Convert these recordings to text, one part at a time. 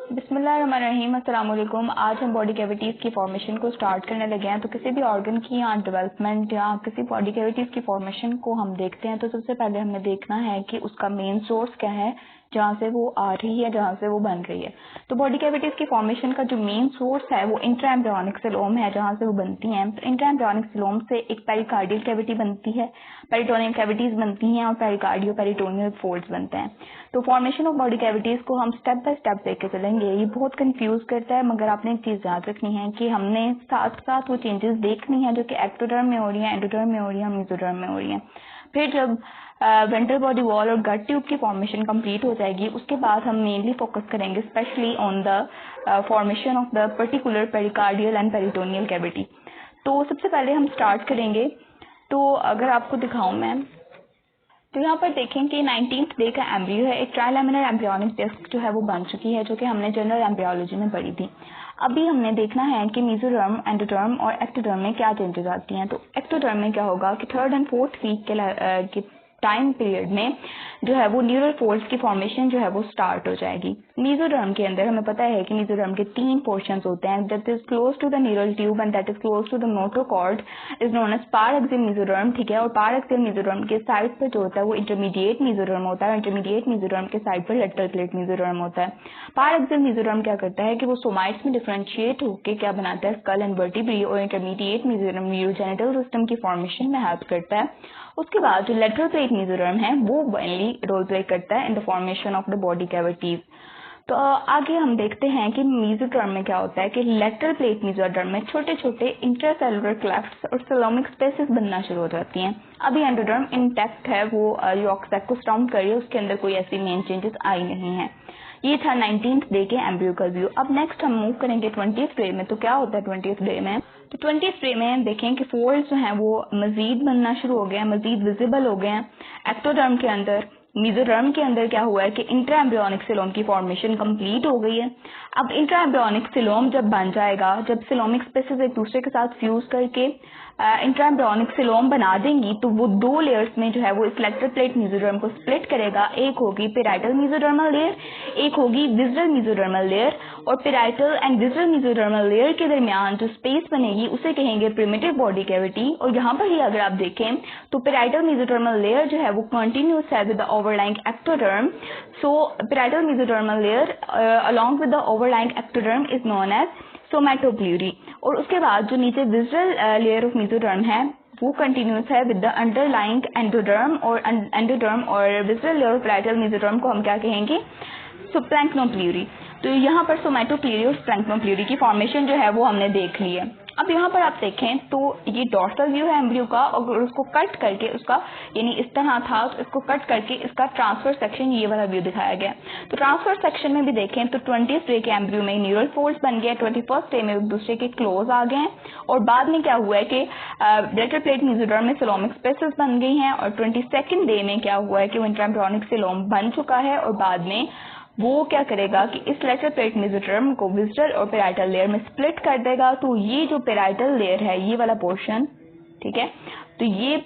बिस्मिल्लाहिर्रहमानिर्रहीम, अस्सलाम वालेकुम। आज हम बॉडी कैविटीज़ की फॉर्मेशन को स्टार्ट करने लगे हैं। तो किसी भी ऑर्गन की या डेवलपमेंट या किसी बॉडी कैविटीज़ की फॉर्मेशन को हम देखते हैं तो सबसे पहले हमें देखना है कि उसका मेन सोर्स क्या है, जहाँ से वो आ रही है, जहाँ से वो बन रही है। तो बॉडी कैविटीज़ की फॉर्मेशन का जो मेन सोर्स है वो इंट्राएम्ब्रियोनिक सिलोम है, जहाँ से वो बनती हैं। तो इंट्राएम्ब्रियोनिक सिलोम से एक पेरिकार्डियल कैविटी बनती है, पेरिटोनियल कैविटीज़ बनती हैं और पेरिकार्डियो पेरिटोनियल फोल्ड्स बनते हैं। तो फॉर्मेशन ऑफ बॉडी कैविटीज़ को हम स्टेप बाय स्टेप लेके चलेंगे। ये बहुत कंफ्यूज करता है, मगर आपने एक चीज़ याद रखनी है कि हमने साथ साथ वो चेंजेस देखनी है जो कि एक्टोडर्म में हो रही हैं, एंडोडर्म में हो रही हैं, मेसोडर्म में हो रही हैं। फिर जब वेंट्रल बॉडी वॉल और गट ट्यूब की फॉर्मेशन कंप्लीट हो जाएगी, उसके बाद हम मेनली फोकस करेंगे specially on the formation of the particular pericardial and peritoneal cavity. तो सबसे पहले हम स्टार्ट करेंगे। तो अगर आपको दिखाऊं मैं, तो यहाँ पर देखें कि 19th डे का एम्ब्रियो है। एक ट्राइलैमिनर एम्ब्रियोनिक डिस्क जो है वो बन चुकी है, जो कि हमने जनरल एम्ब्रियोलॉजी में पढ़ी थी। अभी हमने देखना है कि मेसोडर्म, एंडोडर्म और एक्टोडर्म में क्या चेंजेस आती हैं। तो एक्टोडर्म में क्या होगा कि 3rd and 4th वीक के टाइम पीरियड में जो है वो न्यूरल फोल्ड्स की फॉर्मेशन जो है वो स्टार्ट हो जाएगी। मेसोडर्म के अंदर हमें पता है कि मेसोडर्म के 3 पोर्शंस होते हैं, that is close to the neural tube and that is close to the notochord is known as paraxial mesoderm, ठीक है। और पार एक्सियल मेसोडर्म के साइड पर जो होता है वो इंटरमीडिएट मेसोडर्म होता है, और इंटरमीडिएट मेसोडर्म के साइड पर लेटरल प्लेट मेसोडर्म होता है। पार एक्सियल मेसोडर्म क्या करता है कि वो सोमाइट्स में डिफरेंशिएट होकर क्या बनाता है, स्कल एंड वर्टिब्री, और इंटरमीडिएट मेसोडर्म न्यूरोजेनिटल सिस्टम की फॉर्मेशन में हेल्प करता है। उसके बाद जो लेटरल प्लेट मेसोडर्म है वो मेनली रोल प्ले करता है in the formation of the body cavities. तो आगे हम देखते हैं कि मेसोडर्म में क्या होता है कि लेटरल प्लेट मेसोडर्म में छोटे छोटे इंट्रासेलुलर क्लेफ्ट्स और सिलोमिक स्पेसेस बनना शुरू हो जाती हैं। अभी एंडोडर्म इंटैक्ट है, वो यॉर्क सैक को सराउंड कर रही है, उसके अंदर कोई ऐसी मेन चेंजेस आई नहीं है। ये था 19th डे के एम्ब्रियो का व्यू। अब नेक्स्ट हम मूव करेंगे 20th डे में। तो क्या होता है 20th डे में? तो 20th डे में देखें कि फोल्ड्स जो हैं वो मजीद बनना शुरू हो गए हैं, मजीद विजिबल हो गए हैं एक्टोडर्म के अंदर। मेसोडर्म के अंदर क्या हुआ है कि इंट्रा एम्ब्रियोनिक सिलोम की फॉर्मेशन कंप्लीट हो गई है। अब इंट्रा एम्ब्रियोनिक सिलोम जब बन जाएगा, जब सिलोमिक स्पेसेस एक दूसरे के साथ फ्यूज करके इंट्रा एम्ब्रियोनिक सिलोम बना देंगी, तो वो 2 लेयर्स में जो है वो इस लेटरल प्लेट मेसोडर्म को स्प्लिट करेगा। एक होगी पेराइटल मेसोडर्मल लेयर, एक होगी विसरल मेसोडर्मल लेयर, और parietal and visceral mesodermal layer के दरमियान जो स्पेस बनेगी उसे कहेंगे प्रिमिटिव बॉडी कैविटी। और यहाँ पर ही अगर आप देखें तो पेराइटल मेसोडर्मल लेयर जो है वो कंटिन्यूस है with the overlying ectoderm. So parietal mesodermal layer along with the overlying ectoderm is known as somatopleure. और उसके बाद जो नीचे विसरल लेयर ऑफ मेसोडर्म है वो कंटिन्यूस है विद द अंडरलाइंग एंडोडर्म, और एंडोडर्म और visceral layer of parietal mesoderm को हम क्या कहेंगे, स्प्लैंक्नोप्ल्यूरी। तो यहाँ पर सोमैटोप्ल्यूरी और स्प्लैंक्नोप्ल्यूरी की फॉर्मेशन जो है वो हमने देख ली है। अब यहाँ पर आप देखें तो ये डॉर्सल व्यू है एम्ब्रियो का, और उसको कट करके उसका यानी इस तरह था, तो इसको कट करके इसका ट्रांसफर सेक्शन ये वाला व्यू दिखाया गया। तो ट्रांसफर सेक्शन में भी देखें तो 20th डे के एम्ब्रियो में न्यूरल फोल्ड्स बन गए, 21st डे में एक दूसरे के क्लोज आ गए हैं, और बाद में क्या हुआ है कि लेटरल प्लेट मेसोडर्म में सिलोमिक स्पेसेस बन गई हैं, और 22nd डे में क्या हुआ है कि इंट्राएम्ब्रियोनिक सिलोम बन चुका है, और बाद में वो क्या करेगा कि इस लेटरल प्लेट मेसोडर्म को विसरल और पेराइटल लेयर में स्प्लिट कर देगा। तो ये जो पेराइटल लेयर है, ये वाला पोर्शन, ठीक है, तो ये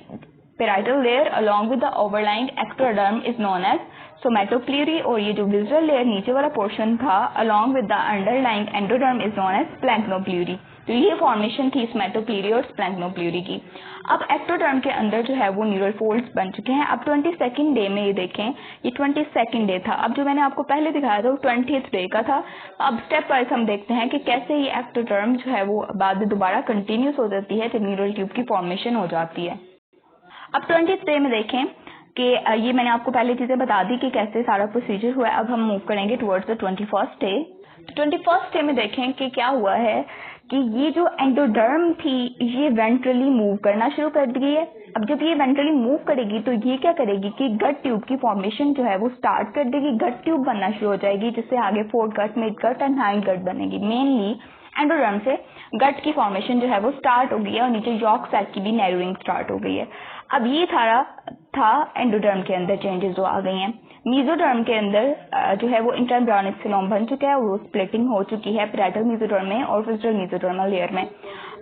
parietal layer along with the overlying ectoderm is known as somatopleure, और ये जो विसरल लेयर नीचे वाला पोर्शन था along with the underlying endoderm is known as splanchnopleure. तो ये फॉर्मेशन थी सोमैटोप्ल्यूरी और स्प्लैंक्नोप्ल्यूरी की। अब एक्टोडर्म के अंदर जो है वो न्यूरल फोल्ड्स बन चुके हैं। अब 22nd डे में ये देखें, ये 22nd डे था। अब जो मैंने आपको पहले दिखाया था वो 20th डे का था। अब स्टेप वाइज हम देखते हैं कि कैसे ये एक्टोडर्म जो है वो बाद में दोबारा कंटिन्यूस हो जाती है जब न्यूरल ट्यूब की फॉर्मेशन हो जाती है। अब 20th डे में देखें कि ये मैंने आपको पहले चीजें बता दी कि कैसे सारा प्रोसीजर हुआ है। अब हम मूव करेंगे टुवर्ड्स द 21st डे। तो 21st डे में देखें कि क्या हुआ है कि ये जो एंडोडर्म थी ये वेंट्रली मूव करना शुरू कर दी है। अब जब ये वेंट्रली मूव करेगी तो ये क्या करेगी कि गट ट्यूब की फॉर्मेशन जो है वो स्टार्ट कर देगी, गट ट्यूब बनना शुरू हो जाएगी, जिससे आगे fore gut, mid gut and hind gut बनेगी। मेनली एंडोडर्म से गट की फॉर्मेशन जो है वो स्टार्ट हो गई है, और नीचे यॉर्क सैक की भी नैरोइंग स्टार्ट हो गई है। अब ये था एंडोडर्म के अंदर चेंजेस जो आ गई हैं। मेसोडर्म के अंदर जो है वो इंट्राएम्ब्रियोनिक सिलोम बन चुका है, और वो स्प्लिटिंग हो चुकी है पेराइटल मेसोडर्म में और विसरल मेसोडर्मल लेयर में।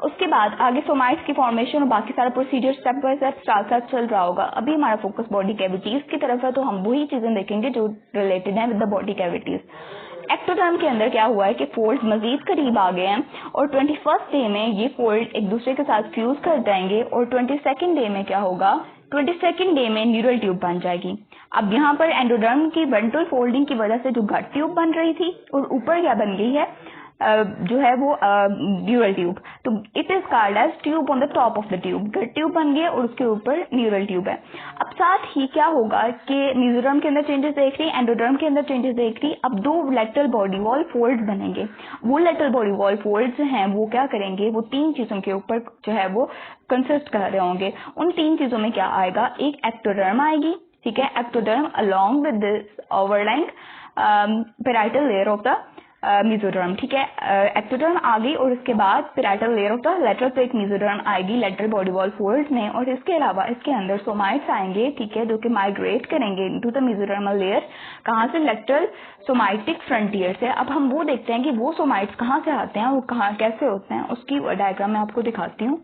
उसके बाद आगे सोमाइट्स की फॉर्मेशन और बाकी सारा प्रोसीजर स्टेप बाय स्टेप साथ साथ चल रहा होगा। अभी हमारा फोकस बॉडी कैविटीज की तरफ है, तो हम वही चीजें देखेंगे जो रिलेटेड है with the body cavities. Ectoderm के अंदर क्या हुआ है कि फोल्ड मजीद करीब आ गए हैं और 21st डे में ये फोल्ड एक दूसरे के साथ फ्यूज कर जाएंगे और 22nd डे में क्या होगा, 22nd डे में न्यूरल ट्यूब बन जाएगी। अब यहाँ पर एंडोडर्म की वेंट्रल फोल्डिंग की वजह से जो गट ट्यूब बन रही थी और ऊपर क्या बन गई है, जो है वो न्यूरल ट्यूब। तो it is called as tube on the top of the tube. Gut tube बन गई और उसके ऊपर न्यूरल ट्यूब है। अब साथ ही क्या होगा कि मेसोडर्म के अंदर चेंजेस देख रही, एंडोडर्म के अंदर चेंजेस देख रही। अब दो लेटरल बॉडी वॉल फोल्ड्स बनेंगे। वो लेटरल बॉडी वॉल फोल्ड्स हैं वो क्या करेंगे, वो तीन चीजों के ऊपर जो है वो कंसिस्ट कर रहे होंगे। उन तीन चीजों में क्या आएगा, एक एक्टोडर्म आएगी, ठीक है, ectoderm along with this overlying parietal layer of the mesoderm, ठीक है। एक्टोडर्म आ गई और उसके बाद parietal layer of the lateral plate mesoderm आएगी लेटरल बॉडी वॉल फोल्ड्स में, और इसके अलावा इसके अंदर सोमाइट्स आएंगे, ठीक है, जो कि माइग्रेट करेंगे इनटू द मेसोडर्मल लेयर। कहाँ से, लेटरल सोमाइटिक फ्रंटियर से। अब हम वो देखते हैं कि वो सोमाइट्स कहाँ से आते हैं, वो कहाँ कैसे होते हैं, उसकी डायग्राम मैं आपको दिखाती हूँ।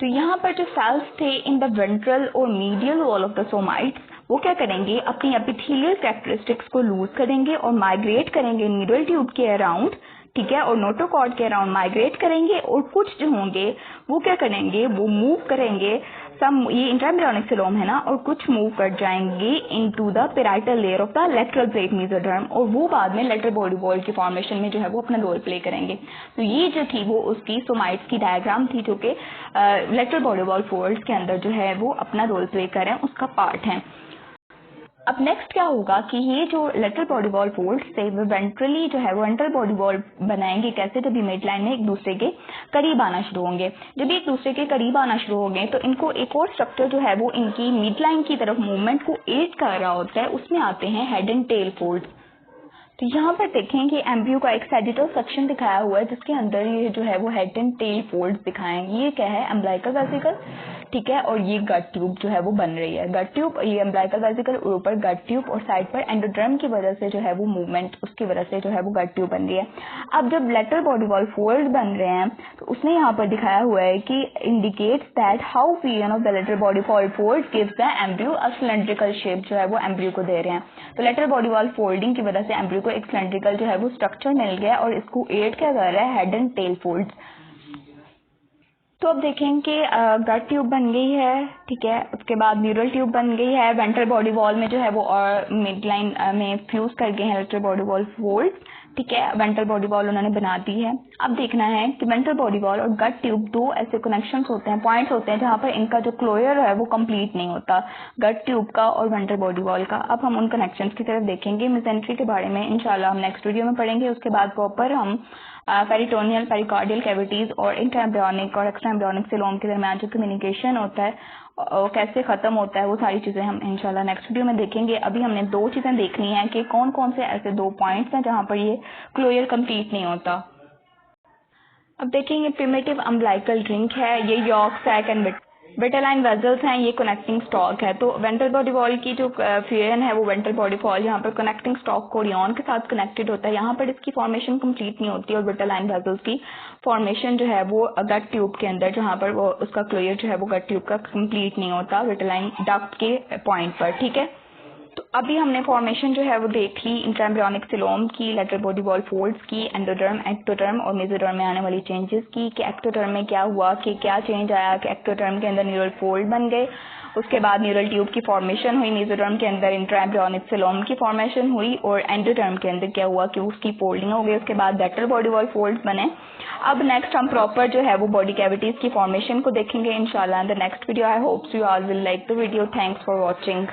तो यहाँ पर जो सेल्स थे इन द वेंट्रल और medial wall of the somites, वो क्या करेंगे, अपनी एपिथेलियल कैरेक्टरिस्टिक्स को लूज करेंगे और माइग्रेट करेंगे न्यूरल ट्यूब के अराउंड, ठीक है, और नोटोकॉर्ड के अराउंड माइग्रेट करेंगे। और कुछ जो होंगे वो क्या करेंगे, वो मूव करेंगे, सम ये इंट्राएम्ब्रियोनिक सिलोम है ना, और कुछ मूव कर जाएंगे into the parietal layer of the lateral plate mesoderm, और वो बाद में लेटरल बॉडी वॉल के फॉर्मेशन में जो है वो अपना रोल प्ले करेंगे। तो ये जो थी वो उसकी सोमाइट्स की डायग्राम थी, जो कि लेटरल बॉडी वॉल फोल्ड्स के अंदर जो है वो अपना रोल प्ले करें उसका पार्ट है। अब नेक्स्ट क्या होगा कि ये जो लेटरल बॉडी वॉल फोल्ड्स थे वो वेंट्रली जो है वो वेंट्रल बॉडी वॉल बनाएंगे कैसे, जब ये मिड लाइन में एक दूसरे के करीब आना शुरू होंगे। जब एक दूसरे के करीब आना शुरू होंगे तो इनको एक और स्ट्रक्चर जो है वो इनकी मिड लाइन की तरफ मूवमेंट को एड कर रहा होता है, उसमें आते हैं हेड एंड टेल फोल्ड। तो यहाँ पर देखें कि एम्ब्रियो का एक सैजिटल सेक्शन दिखाया हुआ है जिसके अंदर ये जो है वो हेड एंड टेल फोल्ड्स दिखाएंगे। ये क्या है, अम्बिलिकल वेसिकल, ठीक है, और ये गट ट्यूब जो है वो बन रही है। गट ट्यूब, ये अम्बिलिकल वेसिकल और ऊपर गट ट्यूब, और साइड पर एंडोडर्म की वजह से जो है वो मूवमेंट, उसकी वजह से जो है वो गट ट्यूब बन रही है। अब जब लेटरल बॉडी वॉल फोल्ड बन रहे हैं तो उसने यहाँ पर दिखाया हुआ है कि indicates that how fission of the lateral body wall fold gives the embryo a cylindrical shape जो है वो एम्ब्रियो को दे रहे हैं। तो लेटरल बॉडी वॉल फोल्डिंग की वजह से एम्ब्रियो को एक सिलेंड्रिकल जो है वो स्ट्रक्चर मिल गया और इसको एड क्या कर रहा है, हेड एंड टेल फोल्ड्स। तो अब देखें कि गट ट्यूब बन गई है, ठीक है, उसके बाद न्यूरल ट्यूब बन गई है, वेंट्रल बॉडी वॉल में जो है वो और मिड लाइन में फ्यूज कर गए हैं लेटरल बॉडी वॉल फोल्ड, ठीक है, वेंट्रल बॉडी वॉल उन्होंने बना दी है। अब देखना है कि वेंट्रल बॉडी वॉल और गट ट्यूब दो ऐसे कनेक्शंस होते हैं, पॉइंट्स होते हैं जहाँ पर इनका जो क्लोयर है वो कंप्लीट नहीं होता, गट ट्यूब का और वेंट्रल बॉडी वॉल का। अब हम उन कनेक्शंस की तरफ देखेंगे। मेसेंट्री के बारे में इंशाल्लाह हम नेक्स्ट वीडियो में पढ़ेंगे। उसके बाद प्रॉपर हम पेरिटोनियल, पेरिकार्डियल कैविटीज और इंट्राएम्ब्रियोनिक और एक्स्ट्राएम्ब्रियोनिक सिलोम के दरमियान जो कम्युनिकेशन होता है कैसे खत्म होता है, वो सारी चीजें हम इंशाल्लाह नेक्स्ट वीडियो में देखेंगे। अभी हमने दो चीजें देखनी है कि कौन कौन से ऐसे दो पॉइंट्स हैं जहां पर ये क्लोयर कंप्लीट नहीं होता। अब देखेंगे प्रिमिटिव अम्बिलिकल रिंग है, ये yolk sac and vitelline vessels हैं, ये कनेक्टिंग स्टॉक है। तो वेंट्रल बॉडी वॉल की जो फ्यूजन है वो वेंट्रल बॉडी वॉल यहाँ पर कनेक्टिंग स्टॉक कोरियन के साथ कनेक्टेड होता है, यहाँ पर इसकी फॉर्मेशन कंप्लीट नहीं होती और विटेलाइन वेजल्स की फॉर्मेशन जो है वो गट ट्यूब के अंदर जहाँ पर वो उसका क्लोयर जो है वो गट ट्यूब का कंप्लीट नहीं होता विटेलाइन डक्ट के पॉइंट पर, ठीक है। तो अभी हमने फॉर्मेशन जो है वो देख ली इंट्राएम्ब्रियोनिक सिलोम की, लेटरल बॉडी वॉल फोल्ड्स की, एंडोडर्म, एक्टोडर्म और मेसोडर्म में आने वाली चेंजेस की, कि एक्टोडर्म में क्या हुआ, कि क्या चेंज आया, कि एक्टोडर्म के अंदर न्यूरल फोल्ड बन गए, उसके बाद न्यूरल ट्यूब की फॉर्मेशन हुई, मेसोडर्म के अंदर इंट्राएम्ब्रियोनिक सिलोम की फॉर्मेशन हुई, और एंडोडर्म के अंदर क्या हुआ कि उसकी फोल्डिंग हो गई, उसके बाद लेटरल बॉडी वॉल फोल्ड्स बने। अब नेक्स्ट हम प्रॉपर जो है वो बॉडी कैविटीज की फॉर्मेशन को देखेंगे इंशाल्लाह in the next video. I hope you all will like the video. Thanks for watching.